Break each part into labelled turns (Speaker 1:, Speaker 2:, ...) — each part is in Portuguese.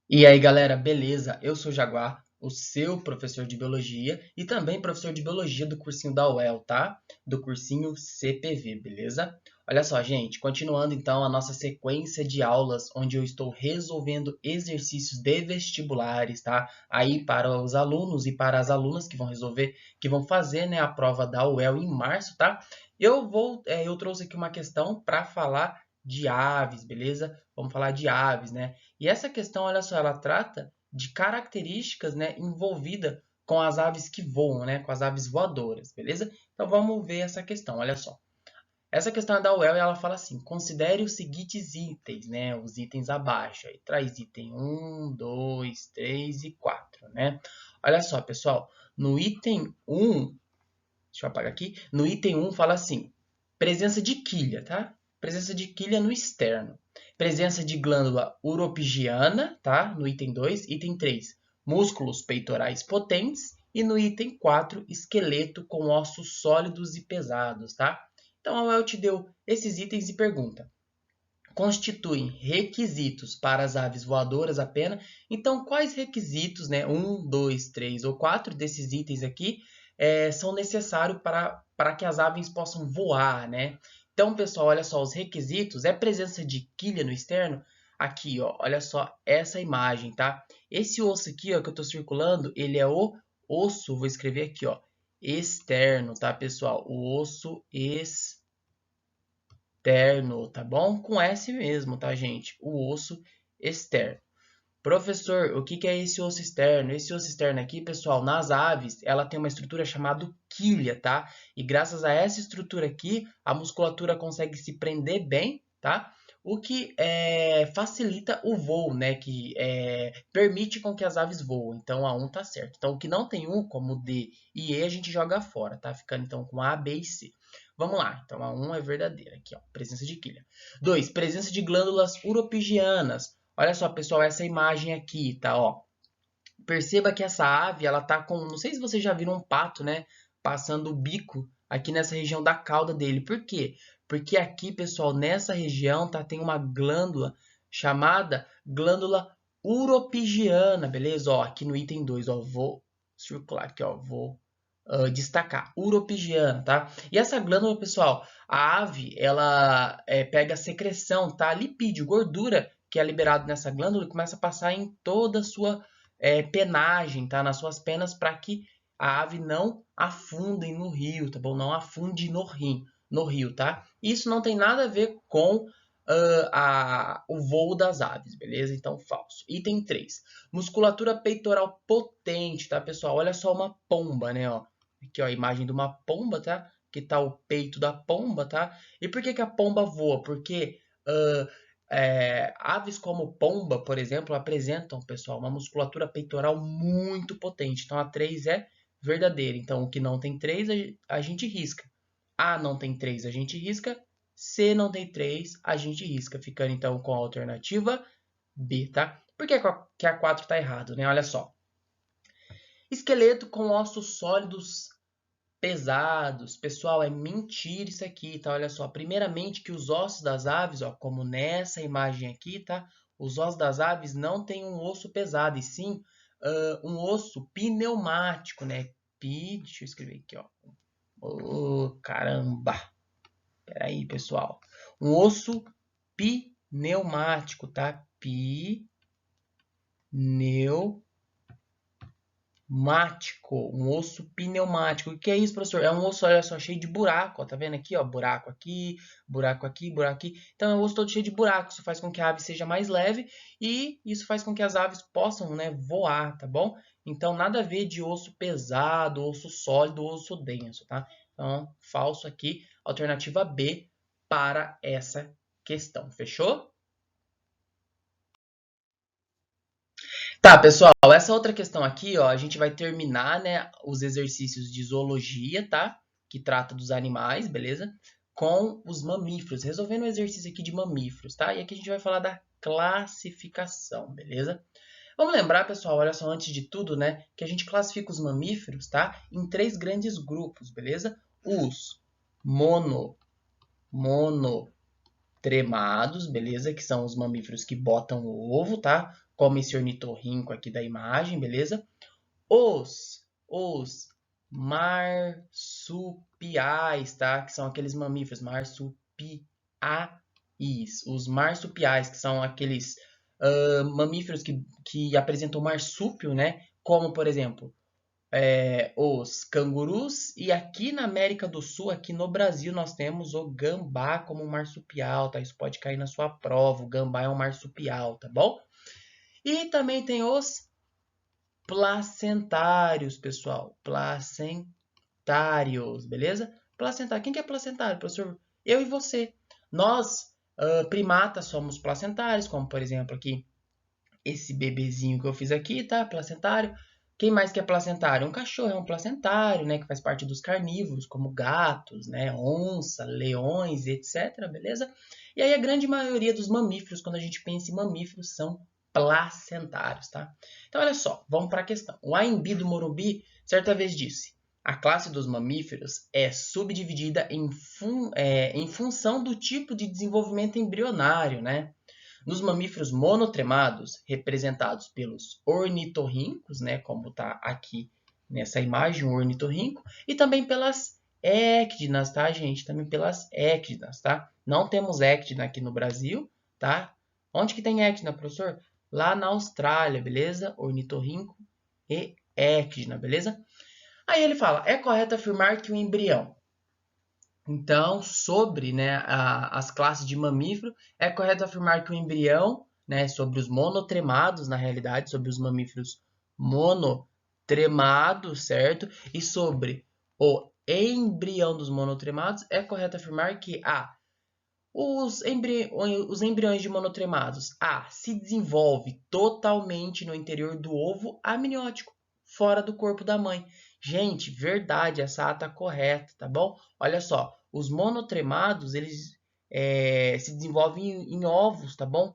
Speaker 1: E aí, galera, beleza? Eu sou o Jaguar, o seu professor de biologia e também professor de biologia do cursinho da UEL, tá? Do cursinho CPV, beleza? Olha só, gente, continuando então a nossa sequência de aulas onde eu estou resolvendo exercícios de vestibulares, tá? Aí para os alunos e para as alunas que vão resolver, que vão fazer, né, a prova da UEL em março, tá? Eu trouxe aqui uma questão para falar de aves, beleza? Vamos falar de aves, né? E essa questão, olha só, ela trata de características, né, envolvidas com as aves que voam, né, com as aves voadoras, beleza? Então vamos ver essa questão, olha só. Essa questão é da UEL e ela fala assim: considere os seguintes itens, né, os itens abaixo. Aí traz item um, 2, 3 e 4, né? Olha só, pessoal, no item um, deixa eu apagar aqui, no item um fala assim: presença de quilha, tá? Presença de quilha no externo. Presença de glândula uropigiana, tá? No item 2. Item 3, músculos peitorais potentes. E no item 4, esqueleto com ossos sólidos e pesados, tá? Então a UEL te deu esses itens e pergunta: constituem requisitos para as aves voadoras apenas. Então, quais requisitos, né? Um, dois, três ou quatro desses itens aqui são necessários para que as aves possam voar, né? Então, pessoal, olha só, os requisitos é presença de quilha no externo. Aqui, ó, olha só essa imagem, tá? Esse osso aqui, ó, que eu estou circulando, ele é o osso, vou escrever aqui, ó, externo, tá, pessoal? O osso externo, tá bom? Com S mesmo, tá, gente? O osso externo. Professor, o que é esse osso externo? Esse osso externo aqui, pessoal, nas aves, ela tem uma estrutura chamada quilha, tá? E graças a essa estrutura aqui, a musculatura consegue se prender bem, tá? O que facilita o voo, né? Que permite com que as aves voem. Então, a um tá certo. Então, o que não tem um, como D e E, a gente joga fora, tá? Ficando, então, com A, B e C. Vamos lá. Então, a um é verdadeira. Aqui, ó. Presença de quilha. 2. Presença de glândulas uropigianas. Olha só, pessoal, essa imagem aqui, tá, ó. Perceba que essa ave, ela tá com, não sei se vocês já viram um pato, né, passando o bico aqui nessa região da cauda dele. Por quê? Porque aqui, pessoal, nessa região, tá, tem uma glândula chamada glândula uropigiana, beleza? Ó, aqui no item 2, ó, vou circular aqui, ó, vou destacar, uropigiana, tá? E essa glândula, pessoal, a ave, ela pega a secreção, tá? Lipídio, gordura que é liberado nessa glândula e começa a passar em toda a sua penagem, tá? Nas suas penas para que a ave não afunde no rio, tá bom? Não afunde no rio, tá? Isso não tem nada a ver com o voo das aves, beleza? Então, falso. Item 3. Musculatura peitoral potente, tá, pessoal? Olha só uma pomba, né, ó. Aqui, ó, a imagem de uma pomba, tá? Que tá o peito da pomba, tá? E por que que a pomba voa? Porque aves como pomba, por exemplo, apresentam, pessoal, uma musculatura peitoral muito potente. Então, a 3 é verdadeira. Então, o que não tem 3, a gente risca. A não tem 3, a gente risca. C não tem 3, a gente risca. Ficando, então, com a alternativa B, tá? Por que a 4 está errado, né? Olha só. Esqueleto com ossos sólidos pesados. Pessoal, é mentira isso aqui, tá? Olha só. Primeiramente que os ossos das aves, ó, como nessa imagem aqui, tá? Os ossos das aves não têm um osso pesado, e sim um osso pneumático, né? Deixa eu escrever aqui, ó. Oh, caramba! Peraí, pessoal. Um osso pneumático, tá? Pneumático. Mático, um osso pneumático. O que é isso, professor? É um osso, olha só, cheio de buraco, ó, tá vendo aqui, ó, buraco aqui, buraco aqui, buraco aqui. Então é um osso todo cheio de buracos, isso faz com que a ave seja mais leve e isso faz com que as aves possam, né, voar, tá bom? Então nada a ver de osso pesado, osso sólido, osso denso, tá? Então, falso aqui, alternativa B para essa questão, fechou? Tá, pessoal, essa outra questão aqui, ó, a gente vai terminar, né, os exercícios de zoologia, tá? Que trata dos animais, beleza? Com os mamíferos, resolvendo o exercício aqui de mamíferos, tá? E aqui a gente vai falar da classificação, beleza? Vamos lembrar, pessoal, olha só, antes de tudo, né, que a gente classifica os mamíferos, tá? Em três grandes grupos, beleza? Os monotrêmicos, monotremados, beleza? Que são os mamíferos que botam o ovo, tá? Como esse ornitorrinco aqui da imagem, beleza? Os marsupiais, tá? Que são aqueles mamíferos marsupiais. Os marsupiais, que são aqueles mamíferos que apresentam marsúpio, né? Como, por exemplo, os cangurus. E aqui na América do Sul, aqui no Brasil, nós temos o gambá como um marsupial, tá? Isso pode cair na sua prova. O gambá é um marsupial, tá bom? E também tem os placentários, pessoal. Placentários, beleza? Placentário. Quem que é placentário, professor? Eu e você. Nós, primatas, somos placentários, como por exemplo aqui esse bebezinho que eu fiz aqui, tá? Placentário. Quem mais que é placentário? Um cachorro é um placentário, né? Que faz parte dos carnívoros, como gatos, né? Onça, leões, etc, beleza? E aí a grande maioria dos mamíferos, quando a gente pensa em mamíferos, são placentários, tá? Então, olha só, vamos para a questão. O Aimbi do Morumbi, certa vez disse, a classe dos mamíferos é subdividida em função do tipo de desenvolvimento embrionário, né? Nos mamíferos monotremados, representados pelos ornitorrincos, né, como está aqui nessa imagem, o ornitorrinco, e também pelas ecdinas, tá, gente? Também pelas ecdinas, tá? Não temos ecdina aqui no Brasil, tá? Onde que tem ecdina, professor? Lá na Austrália, beleza? Ornitorrinco e ecdina, beleza? Aí ele fala, é correto afirmar que o embrião. Então, sobre, né, as classes de mamífero, é correto afirmar que o embrião, né, sobre os monotremados, na realidade, sobre os mamíferos monotremados, certo? E sobre o embrião dos monotremados, é correto afirmar que os embriões de monotremados se desenvolve totalmente no interior do ovo amniótico, fora do corpo da mãe. Gente, verdade, essa está correta, tá bom? Olha só, os monotremados, eles se desenvolvem em ovos, tá bom?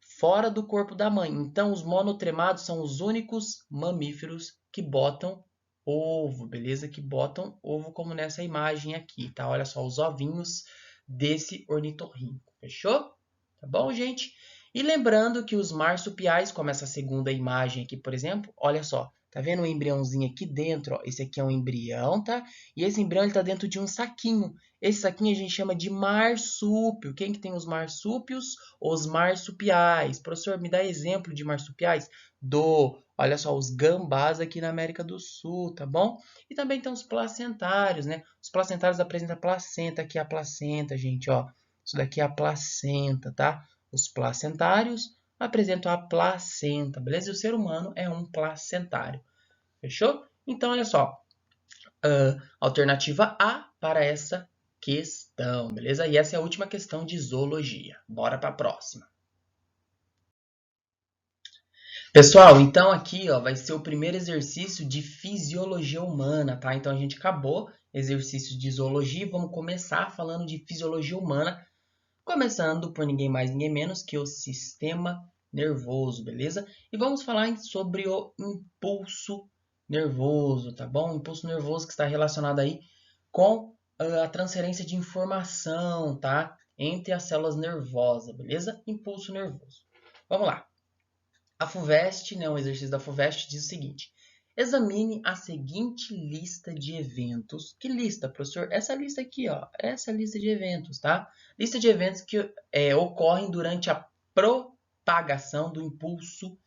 Speaker 1: Fora do corpo da mãe. Então, os monotremados são os únicos mamíferos que botam ovo, beleza? Que botam ovo como nessa imagem aqui, tá? Olha só, os ovinhos desse ornitorrinco, fechou? Tá bom, gente? E lembrando que os marsupiais, como essa segunda imagem aqui, por exemplo, olha só, tá vendo o embriãozinho aqui dentro? Ó? Esse aqui é um embrião, tá? E esse embrião ele tá dentro de um saquinho. Esse saquinho a gente chama de marsúpio. Quem que tem os marsúpios? Os marsupiais. Professor, me dá exemplo de marsupiais? Olha só, os gambás aqui na América do Sul, tá bom? E também tem os placentários, né? Os placentários apresentam placenta, aqui é a placenta, gente, ó. Isso daqui é a placenta, tá? Os placentários apresentam a placenta, beleza? E o ser humano é um placentário, fechou? Então, olha só, alternativa A para essa questão, beleza? E essa é a última questão de zoologia. Bora para a próxima. Pessoal, então aqui ó, vai ser o primeiro exercício de fisiologia humana, tá? Então a gente acabou exercício de zoologia e vamos começar falando de fisiologia humana, começando por ninguém mais, ninguém menos que o sistema nervoso, beleza? E vamos falar sobre o impulso nervoso, tá bom? O impulso nervoso que está relacionado aí com a transferência de informação, tá? Entre as células nervosas, beleza? Impulso nervoso. Vamos lá. A FUVEST, né, um exercício da FUVEST diz o seguinte: examine a seguinte lista de eventos. Que lista, professor? Essa lista aqui, ó, essa lista de eventos, tá? Lista de eventos que ocorrem durante a propagação do impulso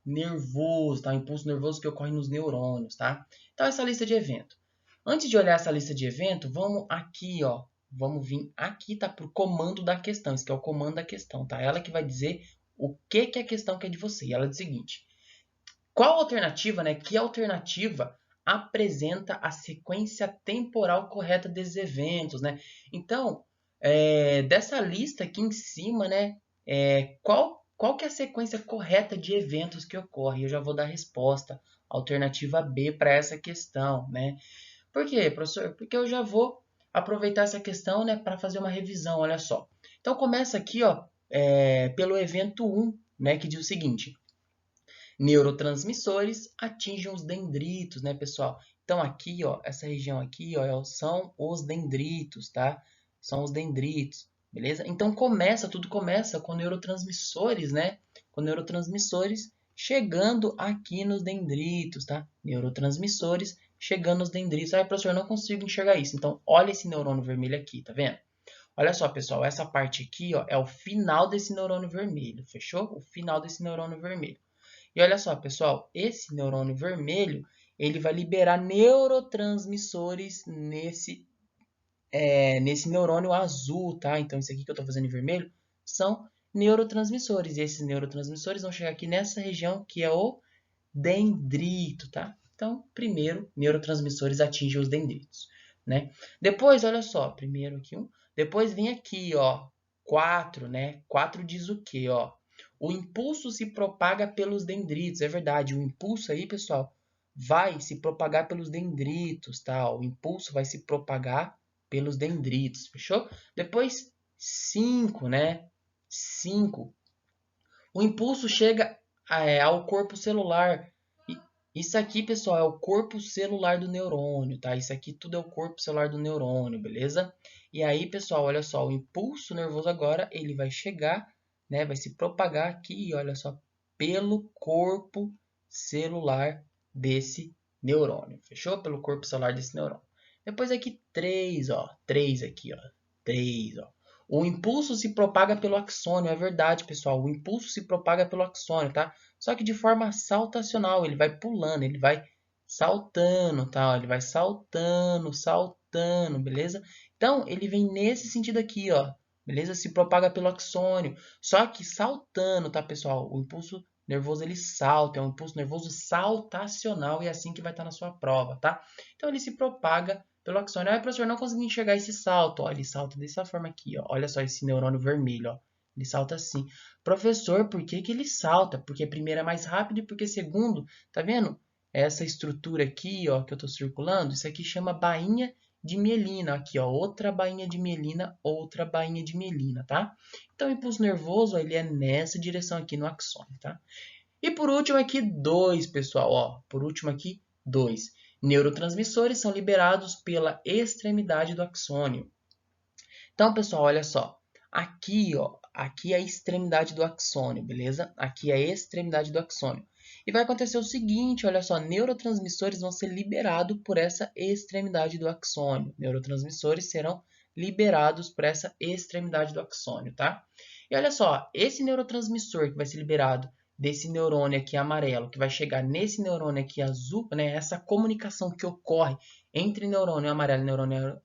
Speaker 1: nervoso, tá? O impulso nervoso que ocorre nos neurônios, tá? Então, essa lista de eventos. Antes de olhar essa lista de eventos, vamos aqui, ó. Vamos vir aqui, tá? Pro comando da questão. Esse aqui é o comando da questão, tá? Ela que vai dizer o que a questão quer de você. E ela diz o seguinte: qual alternativa, né? Que alternativa apresenta a sequência temporal correta desses eventos, né? Então, dessa lista aqui em cima, né? Qual que é a sequência correta de eventos que ocorre? Eu já vou dar a resposta. Alternativa B para essa questão, né? Por quê, professor? Porque eu já vou aproveitar essa questão, né, para fazer uma revisão, olha só. Então, começa aqui, ó, pelo evento 1, né, que diz o seguinte: neurotransmissores atingem os dendritos, né, pessoal? Então, aqui, ó, essa região aqui, ó, são os dendritos, tá? São os dendritos. beleza? Então tudo começa com neurotransmissores, né? Com neurotransmissores chegando aqui nos dendritos, tá? Neurotransmissores chegando nos dendritos. Ai, professor, eu não consigo enxergar isso. Então, olha esse neurônio vermelho aqui, tá vendo? Olha só, pessoal, essa parte aqui, ó, é o final desse neurônio vermelho, fechou? O final desse neurônio vermelho. E olha só, pessoal, esse neurônio vermelho, ele vai liberar neurotransmissores nesse neurônio azul, tá? Então, isso aqui que eu estou fazendo em vermelho são neurotransmissores. E esses neurotransmissores vão chegar aqui nessa região que é o dendrito, tá? Então, primeiro, neurotransmissores atingem os dendritos, né? Depois, olha só, primeiro aqui depois vem aqui, ó, 4, né? 4 diz o quê, ó? O impulso se propaga pelos dendritos, é verdade. O impulso aí, pessoal, vai se propagar pelos dendritos, tá? O impulso vai se propagar pelos dendritos, fechou? Depois, 5, né? 5. O impulso chega ao corpo celular. Isso aqui, pessoal, é o corpo celular do neurônio, tá? Isso aqui tudo é o corpo celular do neurônio, beleza? E aí, pessoal, olha só, o impulso nervoso agora, ele vai chegar, né? Vai se propagar aqui, olha só, pelo corpo celular desse neurônio. Fechou? Pelo corpo celular desse neurônio. Depois aqui 3, ó. 3 aqui, ó. 3, ó. O impulso se propaga pelo axônio, é verdade, pessoal. O impulso se propaga pelo axônio, tá? Só que de forma saltacional, ele vai pulando, ele vai saltando, tá? Ele vai saltando, saltando, beleza? Então, ele vem nesse sentido aqui, ó. Beleza? Se propaga pelo axônio. Só que saltando, tá, pessoal? O impulso nervoso, ele salta. É um impulso nervoso saltacional e é assim que vai estar na sua prova, tá? Então, ele se propaga pelo axônio. Ah, professor, não consegui enxergar esse salto. Ó, ele salta dessa forma aqui, ó. Olha só esse neurônio vermelho, ó. Ele salta assim. Professor, por que que ele salta? Porque primeiro é mais rápido e porque segundo, tá vendo? Essa estrutura aqui, ó, que eu tô circulando, isso aqui chama bainha de mielina. Aqui, ó, outra bainha de mielina, outra bainha de mielina, tá? Então, o impulso nervoso, ele é nessa direção aqui no axônio, tá? E por último aqui, 2, pessoal, ó. Por último aqui, 2. Neurotransmissores são liberados pela extremidade do axônio. Então, pessoal, olha só. Aqui, ó, aqui é a extremidade do axônio, beleza? Aqui é a extremidade do axônio. E vai acontecer o seguinte, olha só, neurotransmissores vão ser liberados por essa extremidade do axônio. Neurotransmissores serão liberados por essa extremidade do axônio, tá? E olha só, esse neurotransmissor que vai ser liberado desse neurônio aqui amarelo, que vai chegar nesse neurônio aqui azul, né? Essa comunicação que ocorre entre neurônio amarelo e neurônio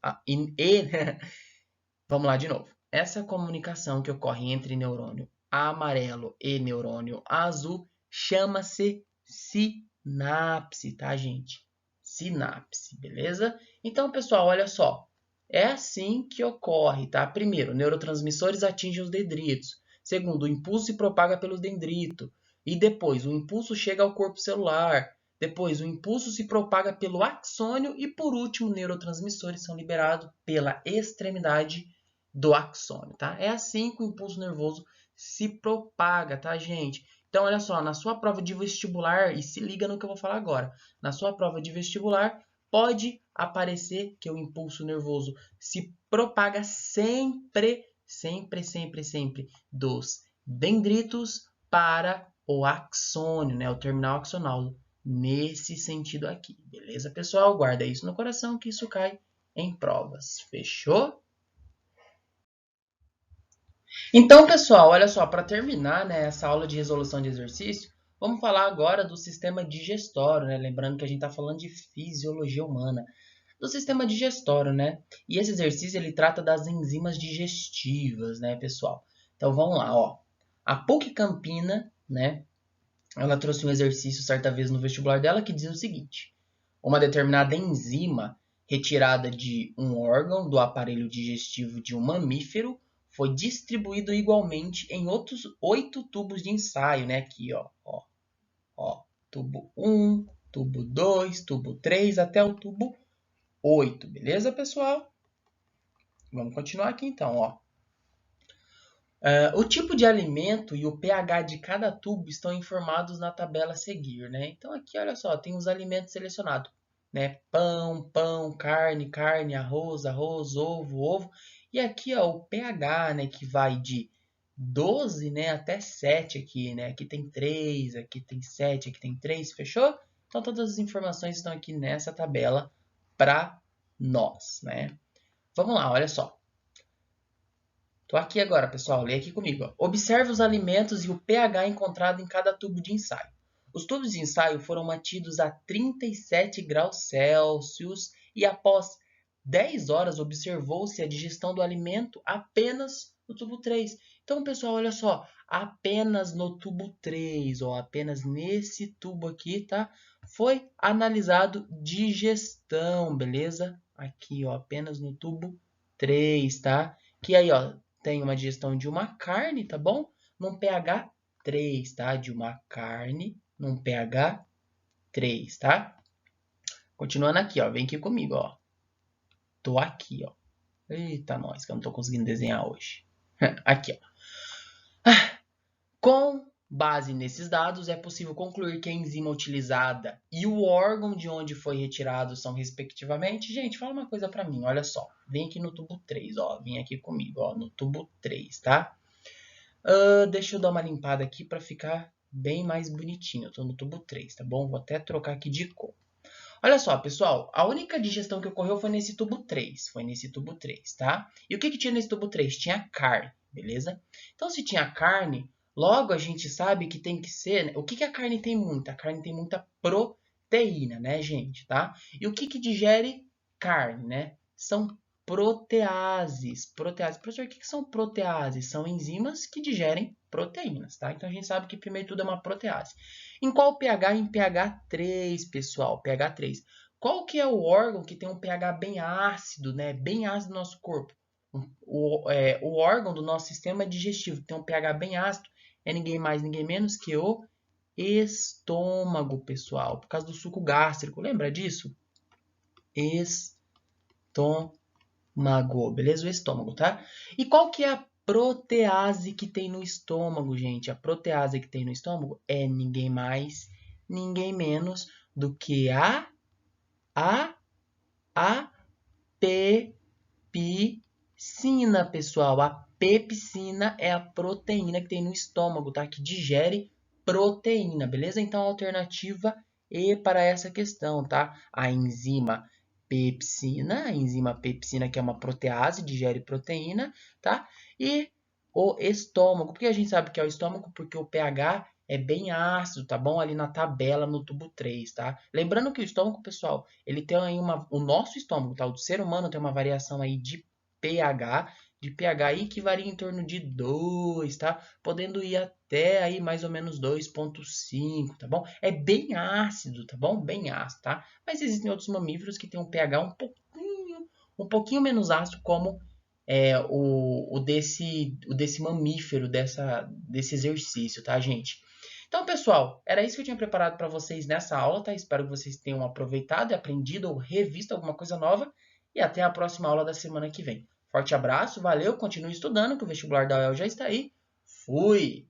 Speaker 1: Vamos lá de novo. Essa comunicação que ocorre entre neurônio amarelo e neurônio azul chama-se sinapse, tá, gente? Sinapse, beleza? Então, pessoal, olha só. É assim que ocorre, tá? Primeiro, neurotransmissores atingem os dendritos. Segundo, o impulso se propaga pelos dendritos. E depois, o impulso chega ao corpo celular. Depois, o impulso se propaga pelo axônio. E por último, neurotransmissores são liberados pela extremidade do axônio, tá? É assim que o impulso nervoso se propaga, tá, gente? Então, olha só, na sua prova de vestibular, e se liga no que eu vou falar agora, na sua prova de vestibular, pode aparecer que o impulso nervoso se propaga sempre, sempre, sempre, sempre dos dendritos para o axônio, né? O terminal axonal, nesse sentido aqui, beleza, pessoal? Guarda isso no coração que isso cai em provas, fechou? Então, pessoal, olha só, para terminar, né, essa aula de resolução de exercício, vamos falar agora do sistema digestório, né? Lembrando que a gente está falando de fisiologia humana, do sistema digestório, né? E esse exercício ele trata das enzimas digestivas, né, pessoal? Então vamos lá, ó. A PUC Campina, né? Ela trouxe um exercício certa vez no vestibular dela que diz o seguinte: uma determinada enzima retirada de um órgão do aparelho digestivo de um mamífero foi distribuído igualmente em outros 8 tubos de ensaio, né? Aqui, ó, tubo 1, tubo 2, tubo 3 até o tubo 8, beleza, pessoal? Vamos continuar aqui então, ó. O tipo de alimento e o pH de cada tubo estão informados na tabela a seguir, né? Então aqui, olha só, tem os alimentos selecionados, né? Pão, pão, carne, carne, arroz, arroz, ovo, ovo. E aqui, ó, o pH, né, que vai de 12, né, até 7 aqui, né? Aqui tem 3, aqui tem 7, aqui tem 3, fechou? Então, todas as informações estão aqui nessa tabela para nós, né? Vamos lá, olha só. Tô aqui agora, pessoal, lê aqui comigo. Ó. Observe os alimentos e o pH encontrado em cada tubo de ensaio. Os tubos de ensaio foram mantidos a 37 graus Celsius e após 10 horas observou-se a digestão do alimento apenas no tubo 3. Então, pessoal, olha só, apenas no tubo 3, ó, apenas nesse tubo aqui, tá? Foi analisado digestão, beleza? Aqui, ó, apenas no tubo 3, tá? Que aí, ó, tem uma digestão de uma carne, tá bom? Num pH 3, tá? De uma carne num pH 3, tá? Continuando aqui, ó. Vem aqui comigo, ó. Tô aqui, ó. Eita, nós, que eu não tô conseguindo desenhar hoje. Aqui, ó. Com base nesses dados, é possível concluir que a enzima utilizada e o órgão de onde foi retirado são respectivamente... Gente, fala uma coisa pra mim, olha só. Vem aqui no tubo 3, ó. Vem aqui comigo, ó. No tubo 3, tá? Deixa eu dar uma limpada aqui para ficar bem mais bonitinho. Eu estou no tubo 3, tá bom? Vou até trocar aqui de cor. Olha só, pessoal. A única digestão que ocorreu foi nesse tubo 3. Foi nesse tubo 3, tá? E o que tinha nesse tubo 3? Tinha carne, beleza? Então, se tinha carne, logo a gente sabe que tem que ser... Né? O que a carne tem muita? A carne tem muita proteína, né, gente? Tá? E o que digere carne, né? São proteases. Proteases. Professor, o que são proteases? São enzimas que digerem proteínas, tá? Então a gente sabe que primeiro tudo é uma protease. Em qual pH? Em pH 3, pessoal. pH 3. Qual que é o órgão que tem um pH bem ácido, né? Bem ácido no nosso corpo? O órgão do nosso sistema digestivo que tem um pH bem ácido é ninguém mais, ninguém menos que o estômago, pessoal. Por causa do suco gástrico. Lembra disso? Estômago. Beleza? O estômago, tá? E qual que é a protease que tem no estômago, gente? A protease que tem no estômago é ninguém mais, ninguém menos do que a pepsina, pessoal. A pepsina é a proteína que tem no estômago, tá? Que digere proteína, beleza? Então, a alternativa E para essa questão, tá? A enzima pepsina, que é uma protease, digere proteína, tá? E o estômago, porque a gente sabe que é o estômago, porque o pH é bem ácido, tá bom? Ali na tabela, no tubo 3, tá? Lembrando que o estômago, pessoal, ele tem aí o nosso estômago, tá? O do ser humano tem uma variação aí de pH aí que varia em torno de 2, tá? Podendo ir até aí mais ou menos 2,5, tá bom? É bem ácido, tá bom? Bem ácido, tá? Mas existem outros mamíferos que têm um pH um pouquinho menos ácido, como o desse mamífero, desse exercício, tá, gente? Então, pessoal, era isso que eu tinha preparado para vocês nessa aula, tá? Espero que vocês tenham aproveitado, aprendido ou revisto alguma coisa nova. E até a próxima aula da semana que vem. Forte abraço, valeu, continue estudando, que o vestibular da UEL já está aí. Fui!